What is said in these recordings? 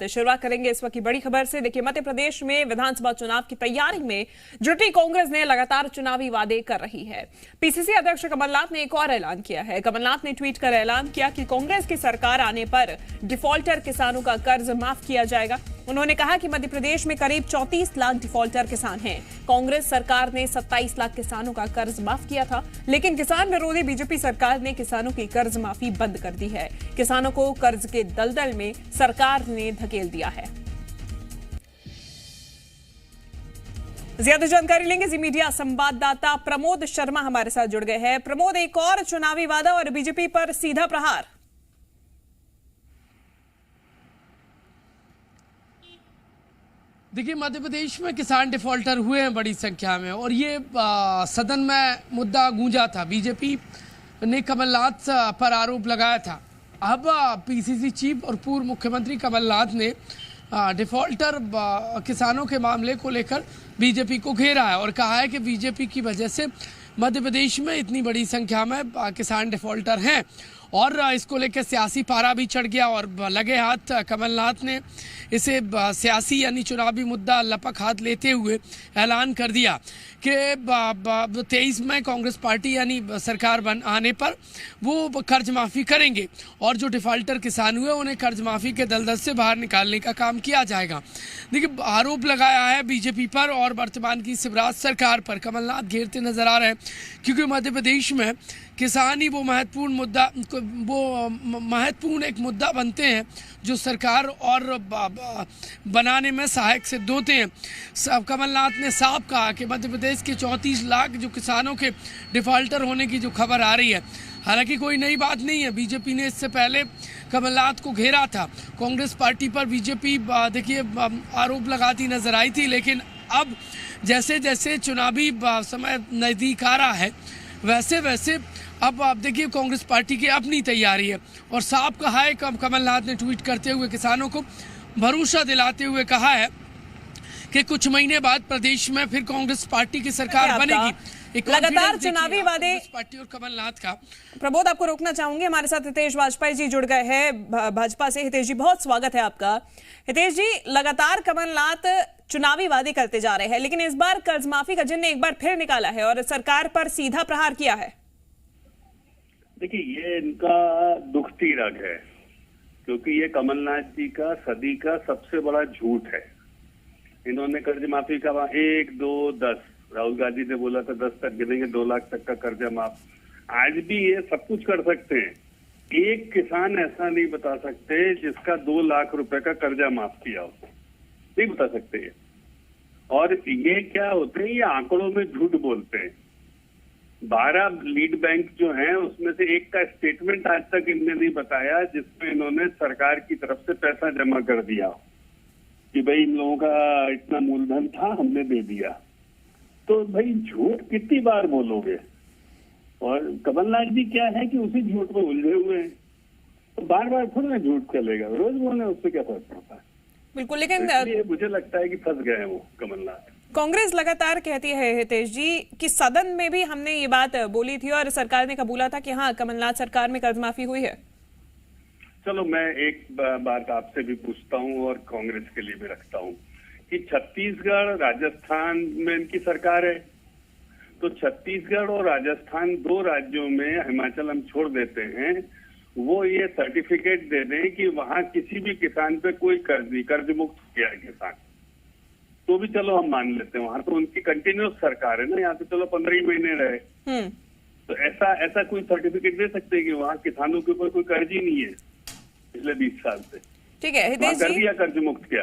तो शुरुआत करेंगे इस वक्त की बड़ी खबर से। देखिए, मध्य प्रदेश में विधानसभा चुनाव की तैयारी में जुटी कांग्रेस ने लगातार चुनावी वादे कर रही है। पीसीसी अध्यक्ष कमलनाथ ने एक और ऐलान किया है। कमलनाथ ने ट्वीट कर ऐलान किया कि कांग्रेस की सरकार आने पर डिफॉल्टर किसानों का कर्ज माफ किया जाएगा। उन्होंने कहा कि मध्य प्रदेश में करीब 34 लाख डिफॉल्टर किसान हैं। कांग्रेस सरकार ने 27 लाख किसानों का कर्ज माफ किया था, लेकिन किसान विरोधी बीजेपी सरकार ने किसानों की कर्ज माफी बंद कर दी है। किसानों को कर्ज के दलदल में सरकार ने धकेल दिया है। ज्यादा जानकारी लेंगे जी मीडिया संवाददाता प्रमोद शर्मा हमारे साथ जुड़ गए हैं। प्रमोद, एक और चुनावी वादा और बीजेपी पर सीधा प्रहार। देखिए, मध्य प्रदेश में किसान डिफॉल्टर हुए हैं बड़ी संख्या में और ये सदन में मुद्दा गूंजा था। बीजेपी ने कमलनाथ पर आरोप लगाया था। अब पीसीसी चीफ और पूर्व मुख्यमंत्री कमलनाथ ने डिफॉल्टर किसानों के मामले को लेकर बीजेपी को घेरा है और कहा है कि बीजेपी की वजह से मध्य प्रदेश में इतनी बड़ी संख्या में किसान डिफॉल्टर हैं और इसको लेकर सियासी पारा भी चढ़ गया और लगे हाथ कमलनाथ ने इसे सियासी यानी चुनावी मुद्दा लपक हाथ लेते हुए ऐलान कर दिया कि 23 में कांग्रेस पार्टी यानी सरकार आने पर वो कर्ज माफ़ी करेंगे और जो डिफॉल्टर किसान हुए उन्हें कर्ज माफ़ी के दलदल से बाहर निकालने का काम किया जाएगा। देखिए, आरोप लगाया है बीजेपी पर और वर्तमान की शिवराज सरकार पर कमलनाथ घेरते नजर आ रहे हैं, क्योंकि मध्य प्रदेश में किसान ही वो महत्वपूर्ण एक मुद्दा बनते हैं जो सरकार और बनाने में सहायक सिद्ध होते हैं। कमलनाथ ने साफ कहा कि मध्य प्रदेश के 34 लाख जो किसानों के डिफॉल्टर होने की जो खबर आ रही है, हालांकि कोई नई बात नहीं है। बीजेपी ने इससे पहले कमलनाथ को घेरा था। कांग्रेस पार्टी पर बीजेपी देखिए आरोप लगाती नजर आई थी, लेकिन अब जैसे जैसे चुनावी समय नज़दीक आ रहा है वैसे वैसे अब आप देखिए कांग्रेस पार्टी की अपनी तैयारी है और साफ कहा है। कमलनाथ ने ट्वीट करते हुए किसानों को भरोसा दिलाते हुए कहा है कि कुछ महीने बाद प्रदेश में फिर कांग्रेस पार्टी की सरकार बनेगी। लगातार चुनावी वादे पार्टी और कमलनाथ का। प्रमोद, आपको रोकना चाहूंगी, हमारे साथ हितेश वाजपेयी जी जुड़ गए हैं भाजपा से। हितेश जी, बहुत स्वागत है आपका। हितेश जी, लगातार कमलनाथ चुनावी वादे करते जा रहे हैं, लेकिन इस बार कर्ज माफी का जिन्न एक बार फिर निकाला है और सरकार पर सीधा प्रहार किया है। देखिए, ये इनका दुखती रग है, क्योंकि ये कमलनाथ जी का सदी का सबसे बड़ा झूठ है। इन्होंने कर्ज माफी का 1, 2, 10 राहुल गांधी ने बोला था 10 तक गिनेंगे, 2 लाख तक का कर्जा माफ। आज भी ये सब कुछ कर सकते हैं। एक किसान ऐसा नहीं बता सकते जिसका 2 लाख रुपए का कर्जा माफ किया हो, नहीं बता सकते ये। और ये क्या होते हैं, ये आंकड़ों में झूठ बोलते हैं। 12 लीड बैंक जो हैं उसमें से एक का स्टेटमेंट आज तक इनने नहीं बताया जिसमें इन्होंने सरकार की तरफ से पैसा जमा कर दिया कि भाई इन लोगों का इतना मूलधन था, हमने दे दिया। तो भाई झूठ कितनी बार बोलोगे? और कमलनाथ जी क्या है कि उसी झूठ में उलझे हुए हैं, तो बार बार थोड़ा ना झूठ चलेगा, रोज बोलने उससे क्या फर्क पड़ता है। बिल्कुल, लेकिन मुझे लगता है कि फंस गए हैं वो कमलनाथ। कांग्रेस लगातार कहती है हितेश जी कि सदन में भी हमने ये बात बोली थी और सरकार ने कबूला था कि हाँ, कमलनाथ सरकार में कर्ज माफी हुई है। चलो, मैं एक बात आपसे भी पूछता हूँ और कांग्रेस के लिए भी रखता हूँ कि छत्तीसगढ़ राजस्थान में इनकी सरकार है, तो छत्तीसगढ़ और राजस्थान 2 राज्यों में, हिमाचल हम छोड़ देते हैं, वो ये सर्टिफिकेट दे दें कि वहां किसी भी किसान पे कोई कर्ज नहीं, कर्ज मुक्त किया है किसान, तो भी चलो हम मान लेते हैं। वहां तो उनकी कंटिन्यूस सरकार है ना, यहाँ तो चलो 15 ही महीने रहे। तो ऐसा कोई सर्टिफिकेट दे सकते हैं कि वहाँ किसानों के ऊपर कोई कर्ज ही नहीं है पिछले 20 साल से। ठीक है हितेश जी, कर दिया, कर्ज मुक्त किया।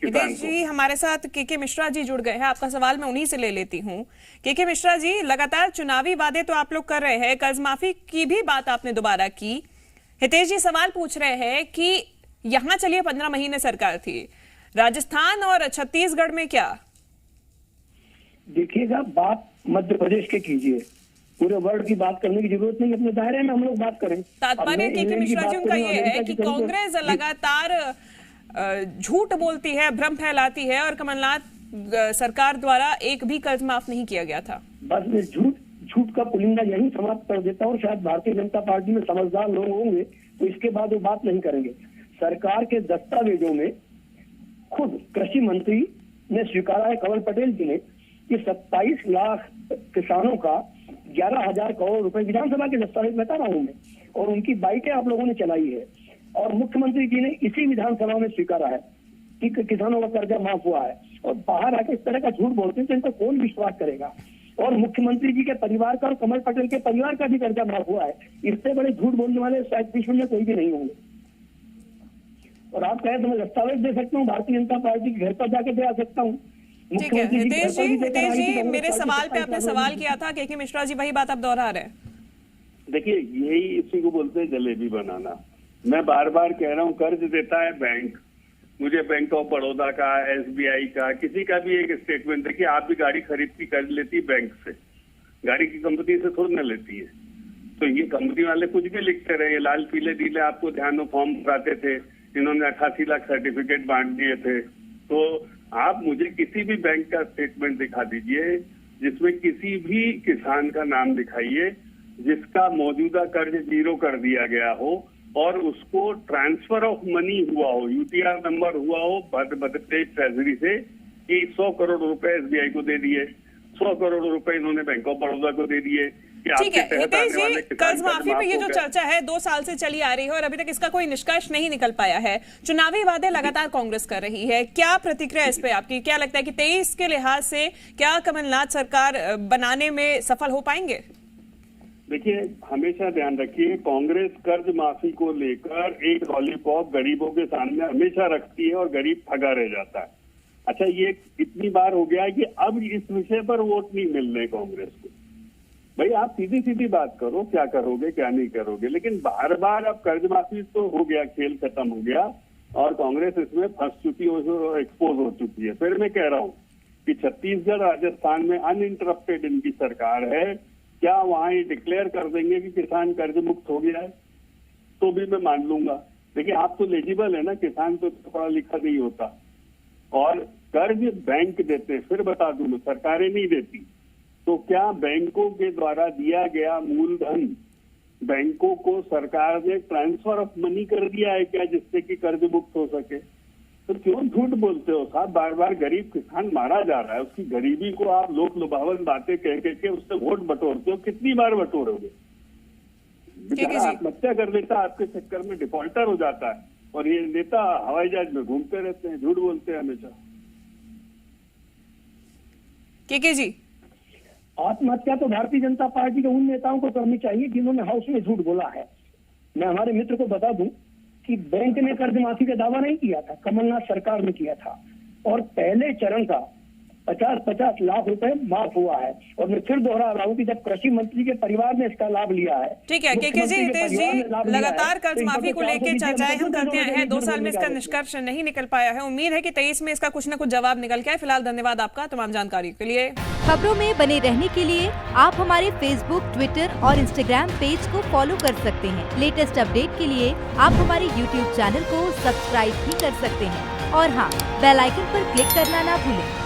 हितेश जी, हमारे साथ के मिश्रा जी जुड़ गए हैं। आपका सवाल मैं उन्हीं से ले लेती हूँ। के मिश्रा जी, लगातार चुनावी वादे तो आप लोग कर रहे हैं, कर्ज माफी की भी बात आपने दोबारा की। हितेश जी सवाल पूछ रहे हैं कि यहाँ चलिए 15 महीने सरकार थी, राजस्थान और छत्तीसगढ़ में क्या? देखिएगा, बात मध्य प्रदेश के कीजिए, पूरे वर्ल्ड की बात करने की जरूरत नहीं, अपने दायरे में हम लोग बात करें। तात्पर्य के मिश्रा जी उनका ये है कि कांग्रेस लगातार झूठ बोलती है, भ्रम फैलाती है और कमलनाथ सरकार द्वारा एक भी कर्ज माफ नहीं किया गया था। बस मैं झूठ का पुलिंदा यही समाप्त कर देता हूँ। शायद भारतीय जनता पार्टी में समझदार लोग होंगे तो इसके बाद वो बात नहीं करेंगे। सरकार के दस्तावेजों में खुद कृषि मंत्री ने स्वीकारा है, कमल पटेल जी ने, कि 27 लाख किसानों का 11,000 करोड़ रुपए, विधानसभा के दस्तावेज बता रहा हूं मैं, और उनकी बाइटें आप लोगों ने चलाई है। और मुख्यमंत्री जी ने इसी विधानसभा में स्वीकारा है कि किसानों का कर्जा माफ हुआ है। और बाहर आके इस तरह का झूठ बोलते हैं तो इनको कौन विश्वास करेगा। और मुख्यमंत्री जी के परिवार का और कमल पटेल के परिवार का भी कर्जा माफ हुआ है। इससे बड़े झूठ बोलने वाले शायद विश्व में कोई भी नहीं होंगे। और आप कहें तो मैं दस्तावेज दे सकता हूँ, भारतीय जनता पार्टी के घर पर जाके दे आ सकता हूँ। ठीक है हितेश जी, मेरे सवाल पे आपने सवाल किया था के मिश्रा जी, वही बात आप दोहरा रहे हैं। देखिए, यही इसी को बोलते हैं जलेबी बनाना। मैं बार बार कह रहा हूँ, कर्ज देता है बैंक, मुझे बैंक ऑफ बड़ौदा का, SBI का, किसी का भी एक स्टेटमेंट देखिए। आप भी गाड़ी खरीदती कर लेती बैंक से, गाड़ी की कंपनी से थोड़ी ना लेती है। तो ये कंपनी वाले कुछ भी लिखते रहे, लाल पीले नीले आपको ध्यान में फॉर्म भराते थे, इन्होंने 88 लाख सर्टिफिकेट बांट दिए थे। तो आप मुझे किसी भी बैंक का स्टेटमेंट दिखा दीजिए जिसमें किसी भी किसान का नाम दिखाइए जिसका मौजूदा कर्ज 0 कर दिया गया हो और उसको ट्रांसफर ऑफ मनी हुआ हो, UTR नंबर हुआ हो मध्य प्रदेश ट्रेजरी से कि 100 करोड़ रुपए SBI को दे दिए, 100 करोड़ रुपए इन्होंने बैंक ऑफ बड़ौदा को दे दिए। ठीक है हितेश जी, कर्ज माफी पे ये जो चर्चा है 2 साल से चली आ रही है और अभी तक इसका कोई निष्कर्ष नहीं निकल पाया है। चुनावी वादे लगातार कांग्रेस कर रही है, क्या प्रतिक्रिया इस पे आपकी? क्या लगता है कि 23 के लिहाज से क्या कमलनाथ सरकार बनाने में सफल हो पाएंगे? देखिए, हमेशा ध्यान रखिए, कांग्रेस कर्ज माफी को लेकर एक लॉलीपॉप गरीबों के सामने हमेशा रखती है और गरीब ठगा रह जाता है। अच्छा, ये इतनी बार हो गया है कि अब इस विषय पर वोट नहीं मिल रहे कांग्रेस को। भाई आप सीधी सीधी बात करो, क्या करोगे क्या नहीं करोगे। लेकिन बार बार अब कर्ज माफी तो हो गया, खेल खत्म हो गया और कांग्रेस इसमें फंस चुकी है, एक्सपोज हो चुकी है। फिर मैं कह रहा हूँ कि छत्तीसगढ़ राजस्थान में अनइंटरप्टेड इनकी सरकार है, क्या वहां ये डिक्लेयर कर देंगे कि किसान कर्ज मुक्त हो गया है तो भी मैं मान लूंगा। देखिए, आप तो एलिजिबल है ना, किसान तो पढ़ा लिखा नहीं होता और कर्ज बैंक देते, फिर बता दूं मैं, सरकारें नहीं देती। तो क्या बैंकों के द्वारा दिया गया मूलधन बैंकों को सरकार ने ट्रांसफर ऑफ मनी कर दिया है क्या, जिससे कि कर्ज मुक्त हो सके? तो क्यों झूठ बोलते हो साहब? बार बार गरीब किसान मारा जा रहा है, उसकी गरीबी को आप लोक लुभावन बातें कह के उससे वोट बटोरते हो। कितनी बार बटोरोगे? आत्महत्या कर लेता, आपके चक्कर में डिफॉल्टर हो जाता है और ये नेता हवाई जहाज में घूमते रहते हैं, झूठ बोलते हैं हमेशा। के जी, आत्महत्या तो भारतीय जनता पार्टी के उन नेताओं को करनी चाहिए जिन्होंने हाउस में झूठ बोला है। मैं हमारे मित्र को बता दूं कि बैंक ने कर्ज माफी का दावा नहीं किया था, कमलनाथ सरकार ने किया था और पहले चरण का 50-50 लाख रुपए माफ हुआ है। और मैं फिर दोहरा रहा हूँ कि जब कृषि मंत्री के परिवार ने इसका लाभ लिया है। ठीक है के जी, हितेश जी, लगातार कर्ज माफी को लेकर चर्चाएं हम करते आए हैं, 2 साल में इसका निष्कर्ष नहीं निकल पाया है। उम्मीद है कि 23 में इसका कुछ न कुछ जवाब निकल के आए। फिलहाल धन्यवाद आपका तमाम जानकारी के लिए। खबरों में बने रहने के लिए आप हमारे फेसबुक, ट्विटर और इंस्टाग्राम पेज को फॉलो कर सकते हैं। लेटेस्ट अपडेट के लिए आप हमारे यूट्यूब चैनल को सब्सक्राइब भी कर सकते हैं और हाँ, बेल आइकन पर क्लिक करना ना भूलें।